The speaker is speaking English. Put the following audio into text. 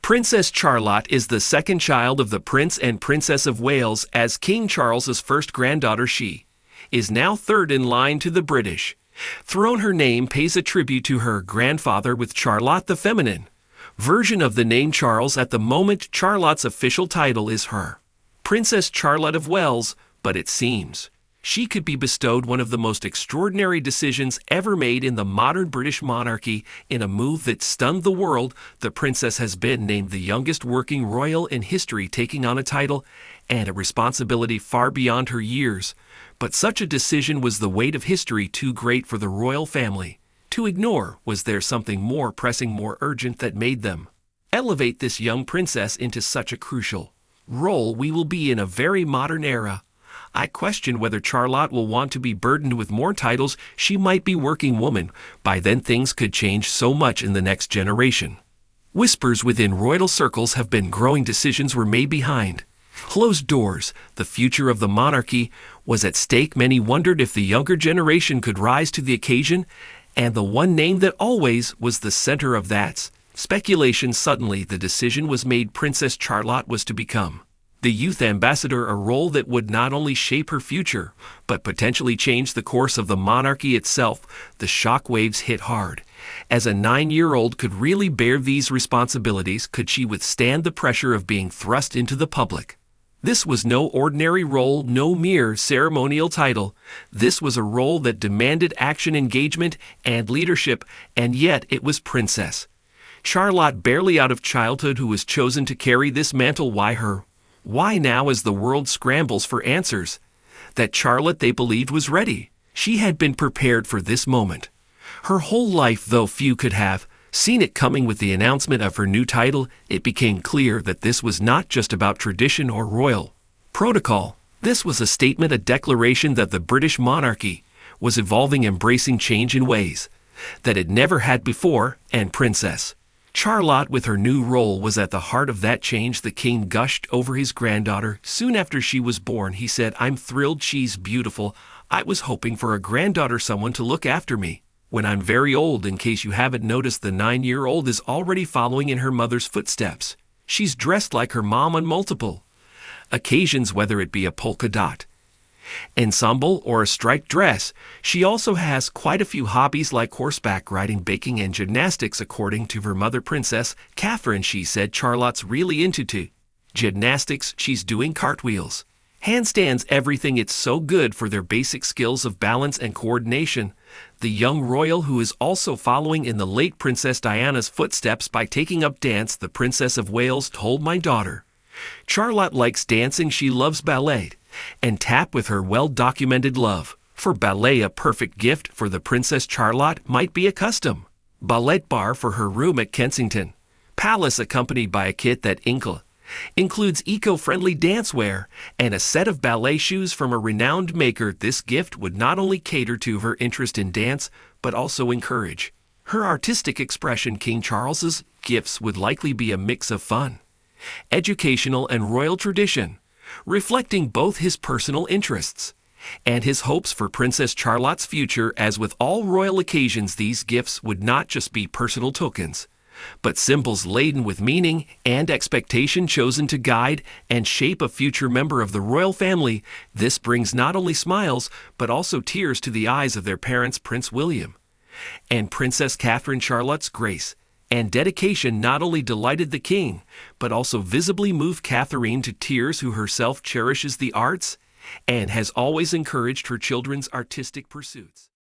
Princess Charlotte is the second child of the Prince and Princess of Wales. As King Charles's first granddaughter, she is now third in line to the British throne. Her name pays a tribute to her grandfather, with Charlotte the feminine version of the name Charles. At the moment, Charlotte's official title is her Princess Charlotte of Wales, but it seems she could be bestowed one of the most extraordinary decisions ever made in the modern British monarchy. In a move that stunned the world, the princess has been named the youngest working royal in history, taking on a title and a responsibility far beyond her years. But such a decision was the weight of history too great for the royal family to ignore. Was there something more pressing, more urgent, that made them elevate this young princess into such a crucial role? We will be in a very modern era. I question whether Charlotte will want to be burdened with more titles. She might be working woman. By then things could change so much in the next generation. Whispers within royal circles have been growing. Decisions were made behind closed doors. The future of the monarchy was at stake. Many wondered if the younger generation could rise to the occasion, and the one name that always was the center of that speculation. Suddenly the decision was made. Princess Charlotte was to become the youth ambassador, a role that would not only shape her future, but potentially change the course of the monarchy itself. The shockwaves hit hard. As a 9-year-old could really bear these responsibilities? Could she withstand the pressure of being thrust into the public? This was no ordinary role, no mere ceremonial title. This was a role that demanded action, engagement, and leadership, and yet it was Princess Charlotte, barely out of childhood, who was chosen to carry this mantle. Why her? Why now, as the world scrambles for answers? That Charlotte, they believed, was ready. She had been prepared for this moment her whole life, though few could have seen it coming. With the announcement of her new title, it became clear that this was not just about tradition or royal protocol. This was a statement, a declaration that the British monarchy was evolving, embracing change in ways that it never had before, and Princess Charlotte, with her new role, was at the heart of that change. The king gushed over his granddaughter soon after she was born. He said, "I'm thrilled. She's beautiful. I was hoping for a granddaughter, someone to look after me when I'm very old." In case you haven't noticed, the 9-year-old is already following in her mother's footsteps. She's dressed like her mom on multiple occasions, whether it be a polka dot ensemble or a striped dress. She also has quite a few hobbies like horseback riding, baking, and gymnastics. According to her mother, Princess Catherine, she said Charlotte's really into gymnastics. She's doing cartwheels, handstands, everything. It's so good for their basic skills of balance and coordination. The young royal, who is also following in the late Princess Diana's footsteps by taking up dance, the Princess of Wales told, "My daughter Charlotte likes dancing. She loves ballet and tap, with her well-documented love for ballet. A perfect gift for the Princess. Charlotte might be a custom ballet bar for her room at Kensington Palace, accompanied by a kit that includes eco-friendly dancewear and a set of ballet shoes from a renowned maker. This gift would not only cater to her interest in dance, but also encourage her artistic expression. King Charles's gifts would likely be a mix of fun, educational, and royal tradition, reflecting both his personal interests and his hopes for Princess Charlotte's future. As with all royal occasions, these gifts would not just be personal tokens, but symbols laden with meaning and expectation, chosen to guide and shape a future member of the royal family. This brings not only smiles, but also tears to the eyes of their parents. Prince William and Princess Catherine. Charlotte's grace and dedication not only delighted the king, but also visibly moved Catherine to tears, who herself cherishes the arts and has always encouraged her children's artistic pursuits.